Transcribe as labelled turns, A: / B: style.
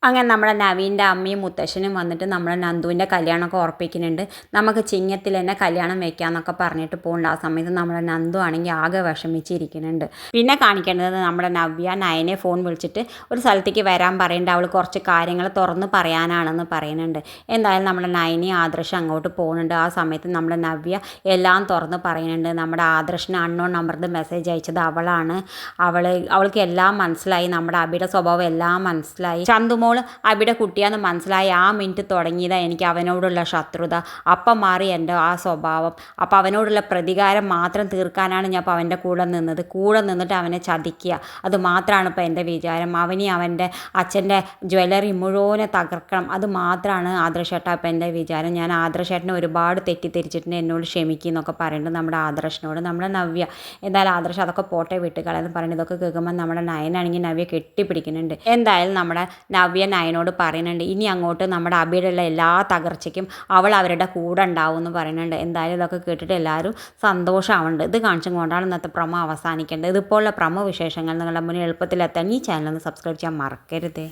A: അങ്ങനെ നമ്മുടെ നവീൻ്റെ അമ്മയും മുത്തശ്ശനും വന്നിട്ട് നമ്മുടെ നന്ദുവിൻ്റെ കല്യാണമൊക്കെ ഉറപ്പിക്കുന്നുണ്ട്. നമുക്ക് ചിങ്ങത്തിൽ തന്നെ കല്യാണം വെക്കാമെന്നൊക്കെ പറഞ്ഞിട്ട് പോകുന്നുണ്ട്. ആ സമയത്ത് നമ്മുടെ നന്ദു ആണെങ്കിൽ ആകെ വിഷമിച്ചിരിക്കുന്നുണ്ട്. പിന്നെ കാണിക്കേണ്ടത് നമ്മുടെ നവ്യ നയനെ ഫോൺ വിളിച്ചിട്ട് ഒരു സ്ഥലത്തേക്ക് വരാൻ പറയുന്നുണ്ട്. അവൾ കുറച്ച് കാര്യങ്ങൾ തുറന്ന് പറയാനാണെന്ന് പറയുന്നുണ്ട്. എന്തായാലും നമ്മുടെ നയനെ ആദർശ് അങ്ങോട്ട് പോകുന്നുണ്ട്. ആ സമയത്ത് നമ്മുടെ നവ്യ എല്ലാം തുറന്ന് പറയുന്നുണ്ട്. നമ്മുടെ ആദർശിന് അൺനോൺ നമ്പറിൽ മെസ്സേജ് അയച്ചത് അവളാണ്. അവൾക്ക് എല്ലാം മനസ്സിലായി. നമ്മുടെ അബിയുടെ സ്വഭാവം എല്ലാം മനസ്സിലായി. ചന്തുമോൾ അവിടെ കുട്ടിയാന്ന് മനസ്സിലായി ആ മിനിറ്റ് തുടങ്ങിയതാണ് എനിക്ക് അവനോടുള്ള ശത്രുത. അപ്പം മാറി എൻ്റെ ആ സ്വഭാവം. അപ്പോൾ അവനോടുള്ള പ്രതികാരം മാത്രം തീർക്കാനാണ് ഞാൻ ഇപ്പോൾ അവൻ്റെ കൂടെ നിന്നിട്ട് അവനെ ചതിക്കുക. അത് മാത്രമാണ് ഇപ്പോൾ എൻ്റെ വിചാരം. അവനെ അവൻ്റെ അച്ഛൻ്റെ ജ്വല്ലറി മുഴുവനെ തകർക്കണം. അത് മാത്രമാണ് ആദർശേട്ട ഇപ്പോൾ എൻ്റെ വിചാരം. ഞാൻ ആദർശേട്ടനെ ഒരുപാട് തെറ്റിദ്ധരിച്ചിട്ടുണ്ട്. എന്നോട് ക്ഷമിക്കുന്നൊക്കെ പറയുന്നുണ്ട് നമ്മുടെ ആദർശിനോട്. നമ്മുടെ നവ്യ എന്തായാലും ആദർശ് അതൊക്കെ പോട്ടെ വിട്ടുകളെന്ന് പറയുന്നത്. ഇതൊക്കെ കേൾക്കുമ്പോൾ നമ്മുടെ നയനാണെങ്കിൽ നവ്യ കെട്ടിപ്പിടിക്കുന്നുണ്ട്. എന്തായാലും നമ്മുടെ നവ്യ നയനോട് പറയുന്നുണ്ട് ഇനി അങ്ങോട്ട് നമ്മുടെ അബിയുടെ എല്ലാ തകർച്ചയ്ക്കും അവൾ അവരുടെ കൂടെ ഉണ്ടാവും എന്ന് പറയുന്നുണ്ട്. എന്തായാലും ഇതൊക്കെ കേട്ടിട്ട് എല്ലാവരും സന്തോഷമാവുന്നുണ്ട്. ഇത് കാണിച്ചും കൊണ്ടാണ് ഇന്നത്തെ പ്രമോ അവസാനിക്കേണ്ടത്. ഇതുപോലുള്ള പ്രമോ വിശേഷങ്ങൾ നിങ്ങളുടെ മുന്നിൽ എളുപ്പത്തിലെത്താൻ ഈ ചാനൽ ഒന്ന് സബ്സ്ക്രൈബ് ചെയ്യാൻ മറക്കരുത്.